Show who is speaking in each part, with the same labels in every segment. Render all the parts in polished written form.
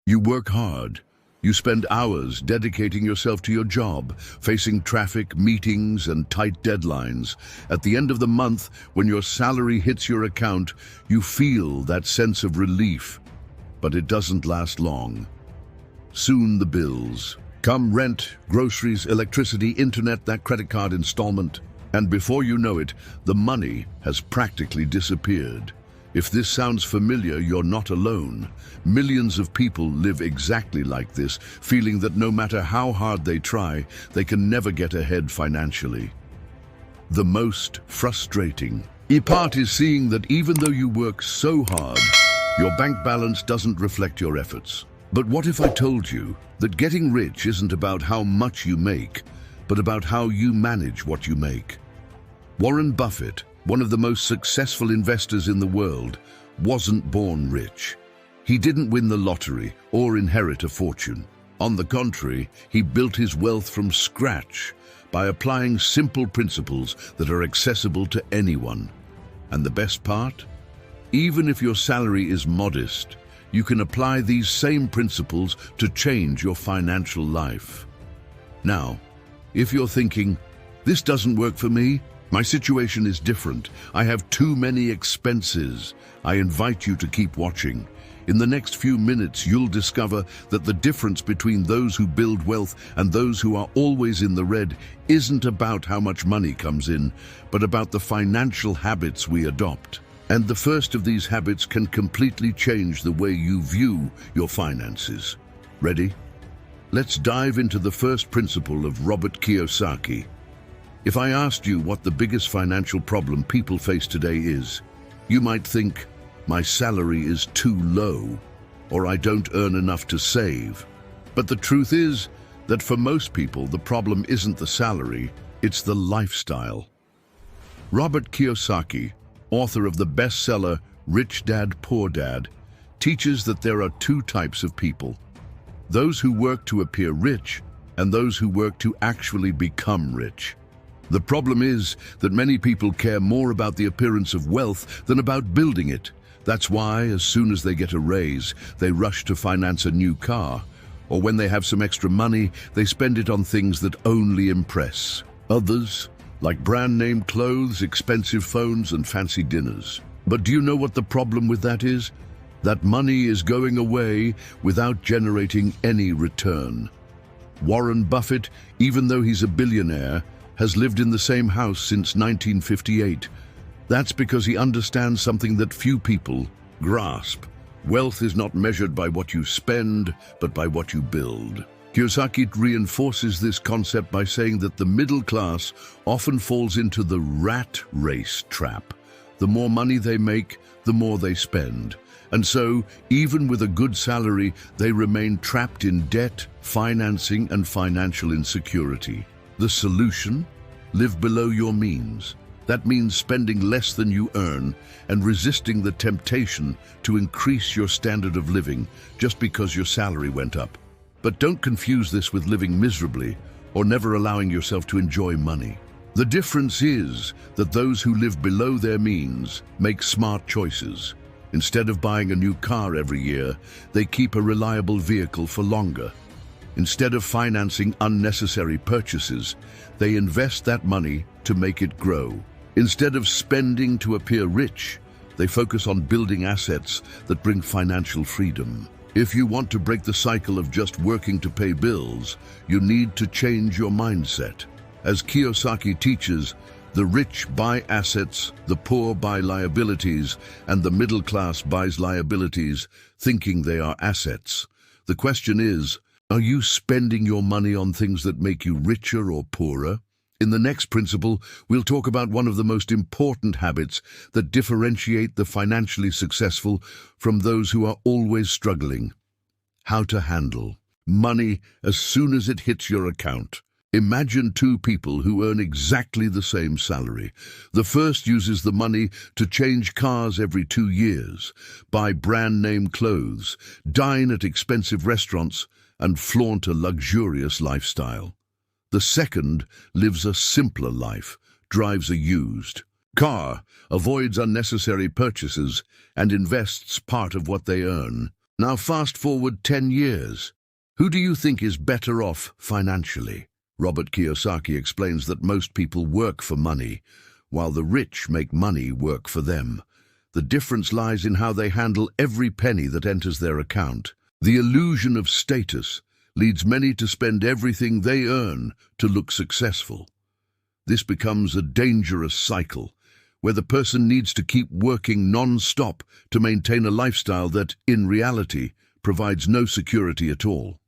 Speaker 1: You work hard. You spend hours dedicating yourself to your job, facing traffic, meetings, and tight deadlines. At the end of the month, when your salary hits your account, you feel that sense of relief. But it doesn't last long. Soon the bills come: rent, groceries, electricity, internet, that credit card installment. And before you know it, the money has practically disappeared. If this sounds familiar, you're not alone. Millions of people live exactly like this, feeling that no matter how hard they try, they can never get ahead financially. The most frustrating part is seeing that even though you work so hard, your bank balance doesn't reflect your efforts. But what if I told you that getting rich isn't about how much you make, but about how you manage what you make? Warren Buffett, one of the most successful investors in the world, wasn't born rich. He didn't win the lottery or inherit a fortune. On the contrary, he built his wealth from scratch by applying simple principles that are accessible to anyone. And the best part? Even if your salary is modest, you can apply these same principles to change your financial life. Now, if you're thinking, "This doesn't work for me, my situation is different, I have too many expenses," I invite you to keep watching. In the next few minutes, you'll discover that the difference between those who build wealth and those who are always in the red isn't about how much money comes in, but about the financial habits we adopt. And the first of these habits can completely change the way you view your finances. Ready? Let's dive into the first principle of Robert Kiyosaki. If I asked you what the biggest financial problem people face today is, you might think, "My salary is too low," or "I don't earn enough to save." But the truth is that for most people, the problem isn't the salary, it's the lifestyle. Robert Kiyosaki, author of the bestseller Rich Dad, Poor Dad, teaches that there are two types of people: those who work to appear rich and those who work to actually become rich. The problem is that many people care more about the appearance of wealth than about building it. That's why, as soon as they get a raise, they rush to finance a new car, or when they have some extra money, they spend it on things that only impress others, like brand-name clothes, expensive phones, and fancy dinners. But do you know what the problem with that is? That money is going away without generating any return. Warren Buffett, even though he's a billionaire, has lived in the same house since 1958. That's because he understands something that few people grasp. Wealth is not measured by what you spend, but by what you build. Kiyosaki reinforces this concept by saying that the middle class often falls into the rat race trap. The more money they make, the more they spend. And so, even with a good salary, they remain trapped in debt, financing, and financial insecurity. The solution? Live below your means. That means spending less than you earn and resisting the temptation to increase your standard of living just because your salary went up. But don't confuse this with living miserably or never allowing yourself to enjoy money. The difference is that those who live below their means make smart choices. Instead of buying a new car every year, they keep a reliable vehicle for longer. Instead of financing unnecessary purchases, they invest that money to make it grow. Instead of spending to appear rich, they focus on building assets that bring financial freedom. If you want to break the cycle of just working to pay bills, you need to change your mindset. As Kiyosaki teaches, the rich buy assets, the poor buy liabilities, and the middle class buys liabilities, thinking they are assets. The question is, are you spending your money on things that make you richer or poorer? In the next principle, we'll talk about one of the most important habits that differentiate the financially successful from those who are always struggling: how to handle money as soon as it hits your account. Imagine two people who earn exactly the same salary. The first uses the money to change cars every 2 years, buy brand-name clothes, dine at expensive restaurants, and flaunt a luxurious lifestyle. The second lives a simpler life, drives a used car, avoids unnecessary purchases, and invests part of what they earn. Now fast forward 10 years. Who do you think is better off financially? Robert Kiyosaki explains that most people work for money, while the rich make money work for them. The difference lies in how they handle every penny that enters their account. The illusion of status leads many to spend everything they earn to look successful. This becomes a dangerous cycle, where the person needs to keep working non-stop to maintain a lifestyle that, in reality, provides no security at all.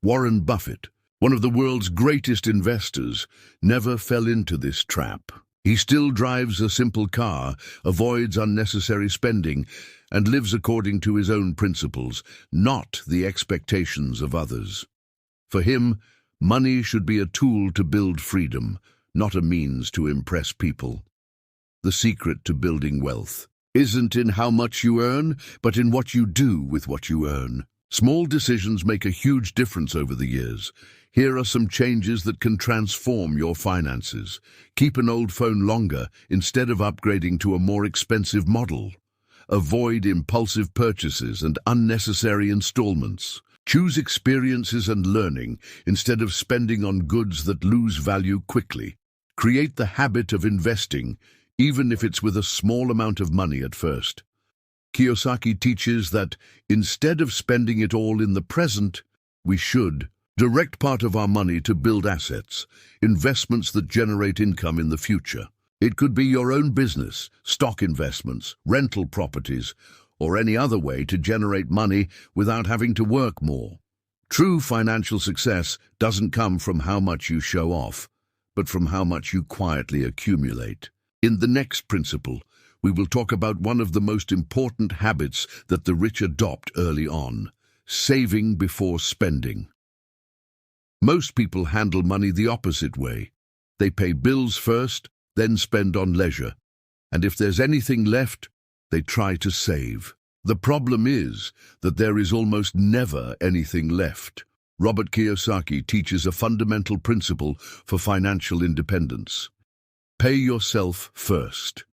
Speaker 1: Warren Buffett, one of the world's greatest investors, never fell into this trap. He still drives a simple car, avoids unnecessary spending, and lives according to his own principles, not the expectations of others. For him, money should be a tool to build freedom, not a means to impress people. The secret to building wealth isn't in how much you earn, but in what you do with what you earn. Small decisions make a huge difference over the years. Here are some changes that can transform your finances. Keep an old phone longer instead of upgrading to a more expensive model. Avoid impulsive purchases and unnecessary installments. Choose experiences and learning instead of spending on goods that lose value quickly. Create the habit of investing, even if it's with a small amount of money at first. Kiyosaki teaches that instead of spending it all in the present, we should direct part of our money to build assets, investments that generate income in the future. It could be your own business, stock investments, rental properties, or any other way to generate money without having to work more. True financial success doesn't come from how much you show off, but from how much you quietly accumulate. In the next principle, we will talk about one of the most important habits that the rich adopt early on: saving before spending. Most people handle money the opposite way. They pay bills first, then spend on leisure. And if there's anything left, they try to save. The problem is that there is almost never anything left. Robert Kiyosaki teaches a fundamental principle for financial independence. Pay yourself first.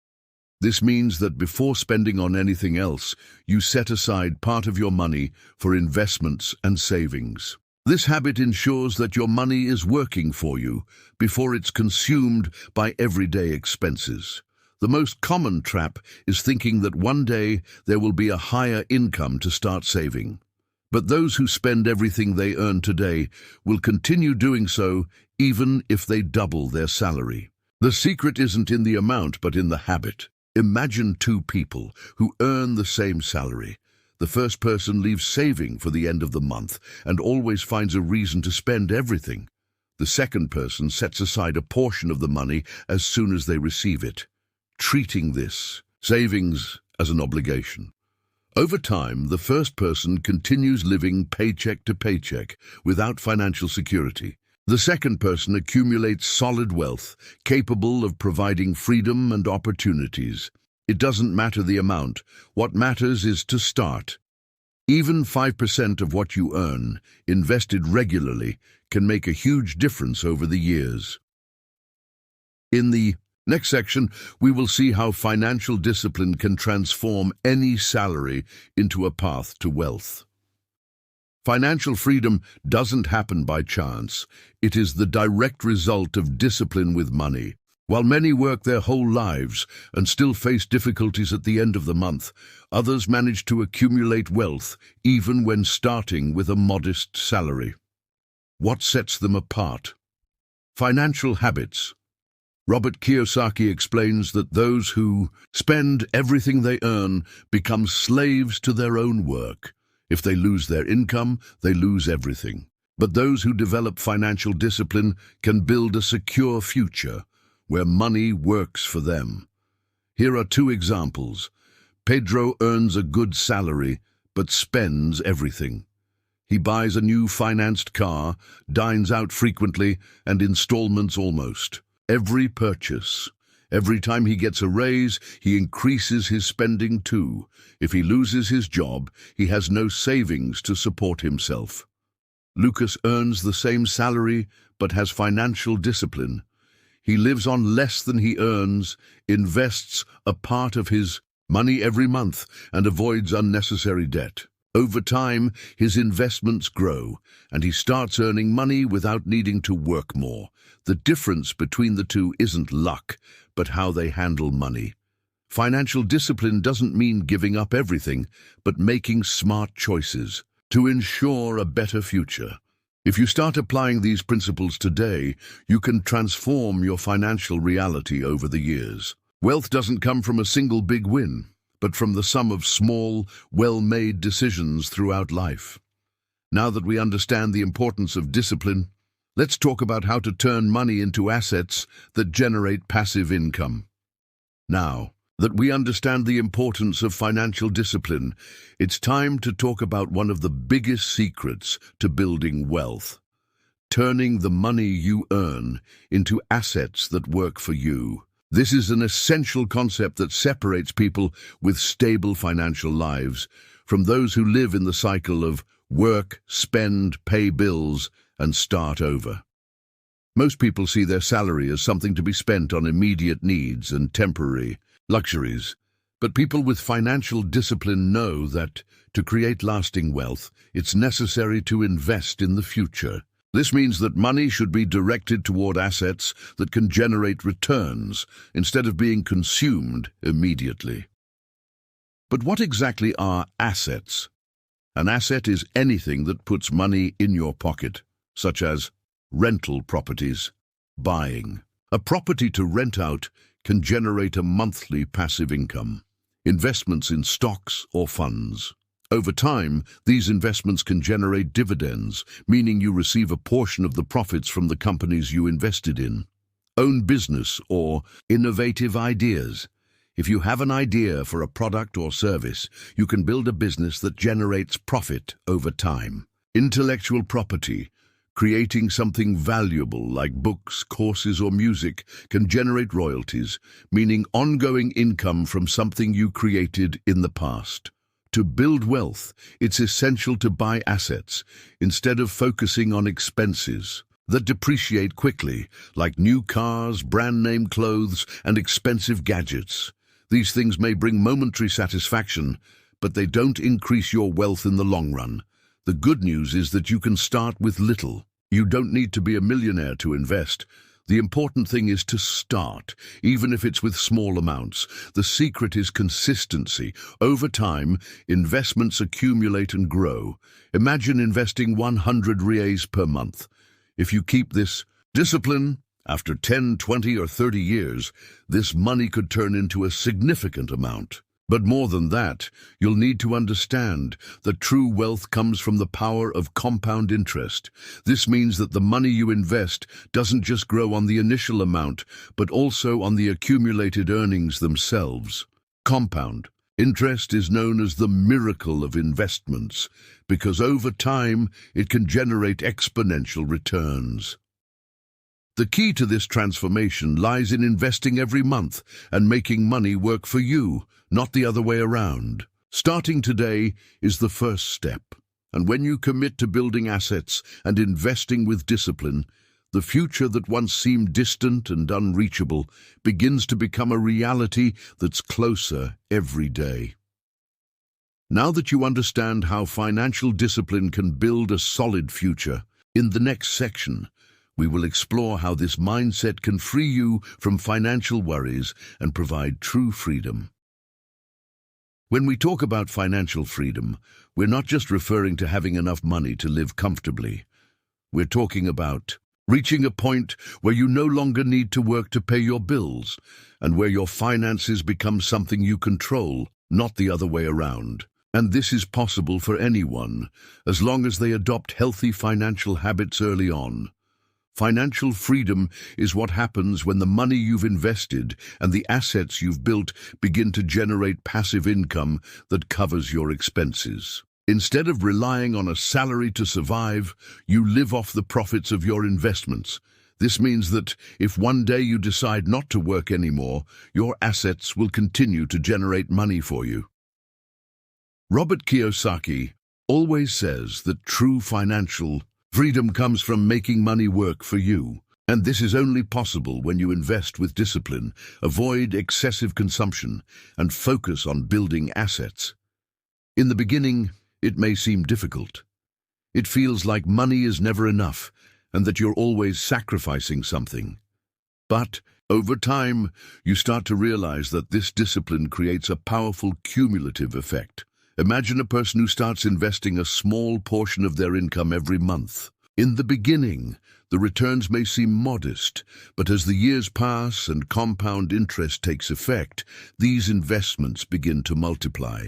Speaker 1: This means that before spending on anything else, you set aside part of your money for investments and savings. This habit ensures that your money is working for you before it's consumed by everyday expenses. The most common trap is thinking that one day there will be a higher income to start saving. But those who spend everything they earn today will continue doing so even if they double their salary. The secret isn't in the amount, but in the habit. Imagine two people who earn the same salary. The first person leaves saving for the end of the month and always finds a reason to spend everything. The second person sets aside a portion of the money as soon as they receive it, treating this savings as an obligation. Over time, the first person continues living paycheck to paycheck without financial security. The second person accumulates solid wealth, capable of providing freedom and opportunities. It doesn't matter the amount. What matters is to start. Even 5% of what you earn, invested regularly, can make a huge difference over the years. In the next section, we will see how financial discipline can transform any salary into a path to wealth. Financial freedom doesn't happen by chance. It is the direct result of discipline with money. While many work their whole lives and still face difficulties at the end of the month, others manage to accumulate wealth even when starting with a modest salary. What sets them apart? Financial habits. Robert Kiyosaki explains that those who spend everything they earn become slaves to their own work. If they lose their income, they lose everything. But those who develop financial discipline can build a secure future where money works for them. Here are two examples. Pedro earns a good salary, but spends everything. He buys a new financed car, dines out frequently, and installments almost every purchase. Every time he gets a raise, he increases his spending too. If he loses his job, he has no savings to support himself. Lucas earns the same salary, but has financial discipline. He lives on less than he earns, invests a part of his money every month and avoids unnecessary debt. Over time, his investments grow, and he starts earning money without needing to work more. The difference between the two isn't luck, but how they handle money. Financial discipline doesn't mean giving up everything, but making smart choices to ensure a better future. If you start applying these principles today, you can transform your financial reality over the years. Wealth doesn't come from a single big win, but from the sum of small, well-made decisions throughout life. Now that we understand the importance of discipline, let's talk about how to turn money into assets that generate passive income. Now that we understand the importance of financial discipline, it's time to talk about one of the biggest secrets to building wealth: turning the money you earn into assets that work for you. This is an essential concept that separates people with stable financial lives from those who live in the cycle of work, spend, pay bills, and start over. Most people see their salary as something to be spent on immediate needs and temporary luxuries, but people with financial discipline know that to create lasting wealth, it's necessary to invest in the future. This means that money should be directed toward assets that can generate returns instead of being consumed immediately. But what exactly are assets? An asset is anything that puts money in your pocket, such as rental properties, buying. A property to rent out can generate a monthly passive income. Investments in stocks or funds. Over time, these investments can generate dividends, meaning you receive a portion of the profits from the companies you invested in. Own business or innovative ideas. If you have an idea for a product or service, you can build a business that generates profit over time. Intellectual property. Creating something valuable like books, courses, or music can generate royalties, meaning ongoing income from something you created in the past. To build wealth, it's essential to buy assets instead of focusing on expenses that depreciate quickly, like new cars, brand-name clothes, and expensive gadgets. These things may bring momentary satisfaction, but they don't increase your wealth in the long run. The good news is that you can start with little. You don't need to be a millionaire to invest. The important thing is to start, even if it's with small amounts. The secret is consistency. Over time, investments accumulate and grow. Imagine investing 100 reais per month. If you keep this discipline, after 10, 20, or 30 years, this money could turn into a significant amount. But more than that, you'll need to understand that true wealth comes from the power of compound interest. This means that the money you invest doesn't just grow on the initial amount, but also on the accumulated earnings themselves. Compound interest is known as the miracle of investments, because over time it can generate exponential returns. The key to this transformation lies in investing every month and making money work for you, not the other way around. Starting today is the first step, and when you commit to building assets and investing with discipline, the future that once seemed distant and unreachable begins to become a reality that's closer every day. Now that you understand how financial discipline can build a solid future, in the next section, we will explore how this mindset can free you from financial worries and provide true freedom. When we talk about financial freedom, we're not just referring to having enough money to live comfortably. We're talking about reaching a point where you no longer need to work to pay your bills, and where your finances become something you control, not the other way around. And this is possible for anyone, as long as they adopt healthy financial habits early on. Financial freedom is what happens when the money you've invested and the assets you've built begin to generate passive income that covers your expenses. Instead of relying on a salary to survive, you live off the profits of your investments. This means that if one day you decide not to work anymore, your assets will continue to generate money for you. Robert Kiyosaki always says that true financial freedom comes from making money work for you, And this is only possible when you invest with discipline, avoid excessive consumption, and focus on building assets. In the beginning, it may seem difficult. It feels like money is never enough and that you're always sacrificing something. But over time, you start to realize that this discipline creates a powerful cumulative effect. Imagine a person who starts investing a small portion of their income every month. In the beginning, the returns may seem modest, but as the years pass and compound interest takes effect, these investments begin to multiply.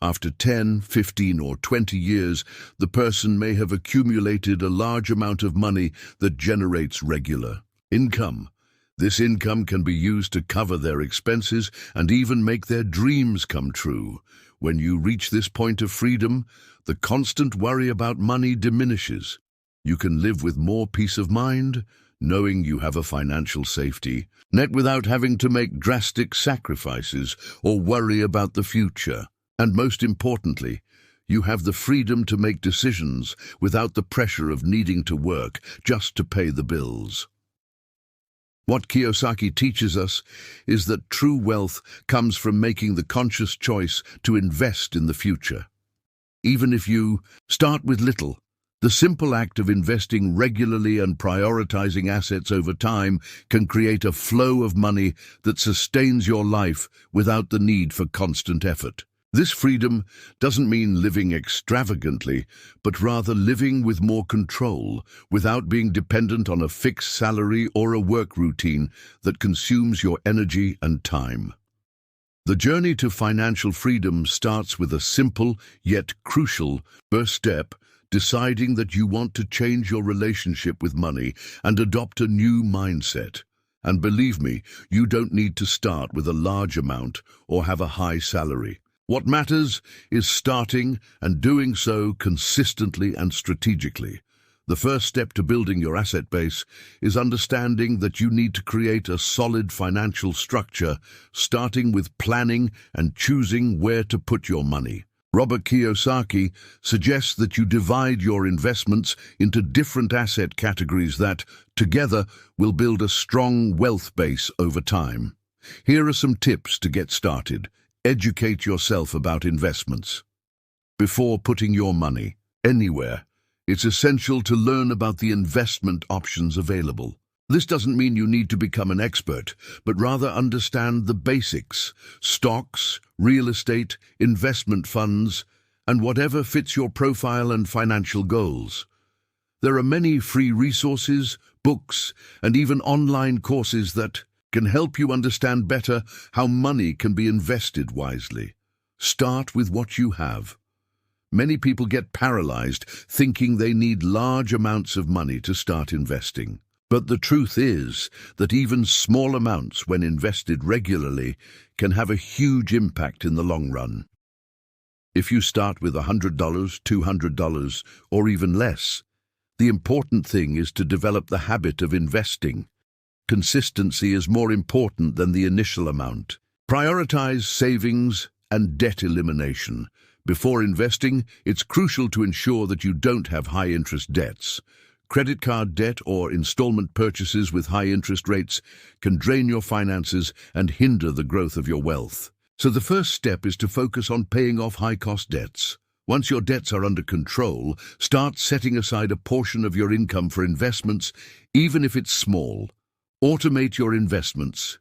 Speaker 1: After 10, 15, or 20 years, the person may have accumulated a large amount of money that generates regular income. This income can be used to cover their expenses and even make their dreams come true. When you reach this point of freedom, the constant worry about money diminishes. You can live with more peace of mind, knowing you have a financial safety net without having to make drastic sacrifices or worry about the future. And most importantly, you have the freedom to make decisions without the pressure of needing to work just to pay the bills. What Kiyosaki teaches us is that true wealth comes from making the conscious choice to invest in the future. Even if you start with little, the simple act of investing regularly and prioritizing assets over time can create a flow of money that sustains your life without the need for constant effort. This freedom doesn't mean living extravagantly, but rather living with more control, without being dependent on a fixed salary or a work routine that consumes your energy and time. The journey to financial freedom starts with a simple yet crucial first step: deciding that you want to change your relationship with money and adopt a new mindset. And believe me, you don't need to start with a large amount or have a high salary. What matters is starting and doing so consistently and strategically. The first step to building your asset base is understanding that you need to create a solid financial structure, starting with planning and choosing where to put your money. Robert Kiyosaki suggests that you divide your investments into different asset categories that, together, will build a strong wealth base over time. Here are some tips to get started. Educate yourself about investments. Before putting your money anywhere, it's essential to learn about the investment options available. This doesn't mean you need to become an expert, but rather understand the basics: stocks, real estate, investment funds, and whatever fits your profile and financial goals. There are many free resources, books, and even online courses that can help you understand better how money can be invested wisely. Start with what you have. Many people get paralyzed thinking they need large amounts of money to start investing. But the truth is that even small amounts, when invested regularly, can have a huge impact in the long run. If you start with $100, $200, or even less, the important thing is to develop the habit of investing. Consistency is more important than the initial amount. Prioritize savings and debt elimination. Before investing, it's crucial to ensure that you don't have high-interest debts. Credit card debt or installment purchases with high interest rates can drain your finances and hinder the growth of your wealth. So the first step is to focus on paying off high-cost debts. Once your debts are under control, start setting aside a portion of your income for investments, even if it's small. Automate your investments.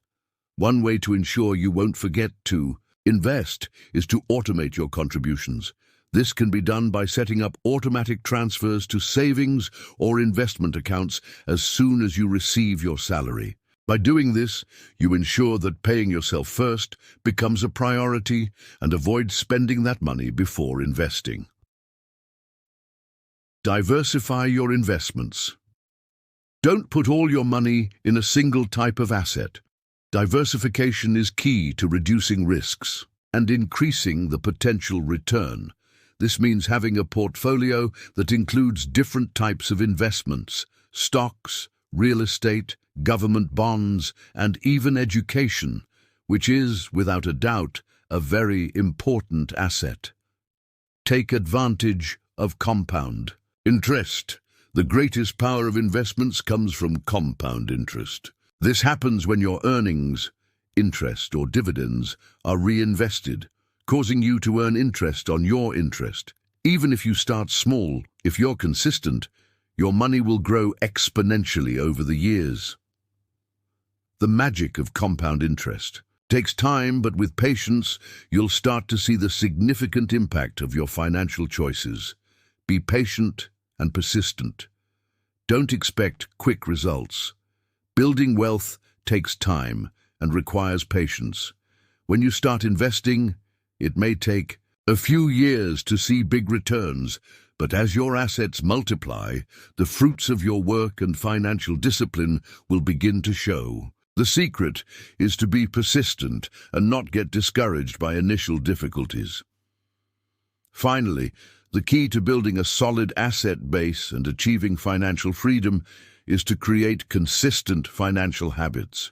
Speaker 1: One way to ensure you won't forget to invest is to automate your contributions. This can be done by setting up automatic transfers to savings or investment accounts as soon as you receive your salary. By doing this, you ensure that paying yourself first becomes a priority and avoid spending that money before investing. Diversify your investments. Don't put all your money in a single type of asset. Diversification is key to reducing risks and increasing the potential return. This means having a portfolio that includes different types of investments: stocks, real estate, government bonds, and even education, which is, without a doubt, a very important asset. Take advantage of compound interest. The greatest power of investments comes from compound interest. This happens when your earnings, interest or dividends, are reinvested, causing you to earn interest on your interest. Even if you start small, if you're consistent, your money will grow exponentially over the years. The magic of compound interest takes time, but with patience, you'll start to see the significant impact of your financial choices. Be patient and persistent. Don't expect quick results. Building wealth takes time and requires patience. When you start investing, it may take a few years to see big returns, but as your assets multiply, the fruits of your work and financial discipline will begin to show. The secret is to be persistent and not get discouraged by initial difficulties. Finally, the key to building a solid asset base and achieving financial freedom is to create consistent financial habits.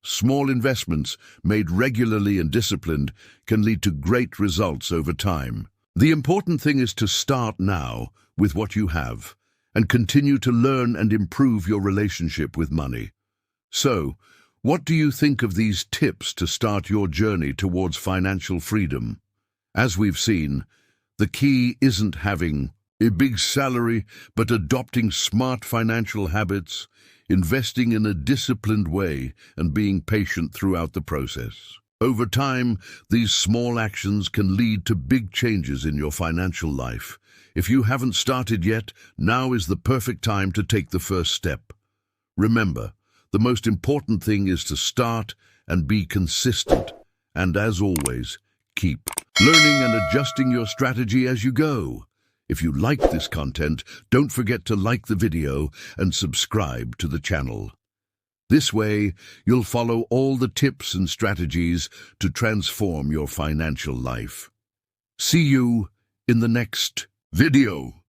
Speaker 1: Small investments made regularly and disciplined can lead to great results over time. The important thing is to start now with what you have and continue to learn and improve your relationship with money. So, what do you think of these tips to start your journey towards financial freedom? As we've seen, the key isn't having a big salary, but adopting smart financial habits, investing in a disciplined way, and being patient throughout the process. Over time, these small actions can lead to big changes in your financial life. If you haven't started yet, now is the perfect time to take the first step. Remember, the most important thing is to start and be consistent. And as always, keep learning and adjusting your strategy as you go. If you like this content, don't forget to like the video and subscribe to the channel. This way, you'll follow all the tips and strategies to transform your financial life. See you in the next video.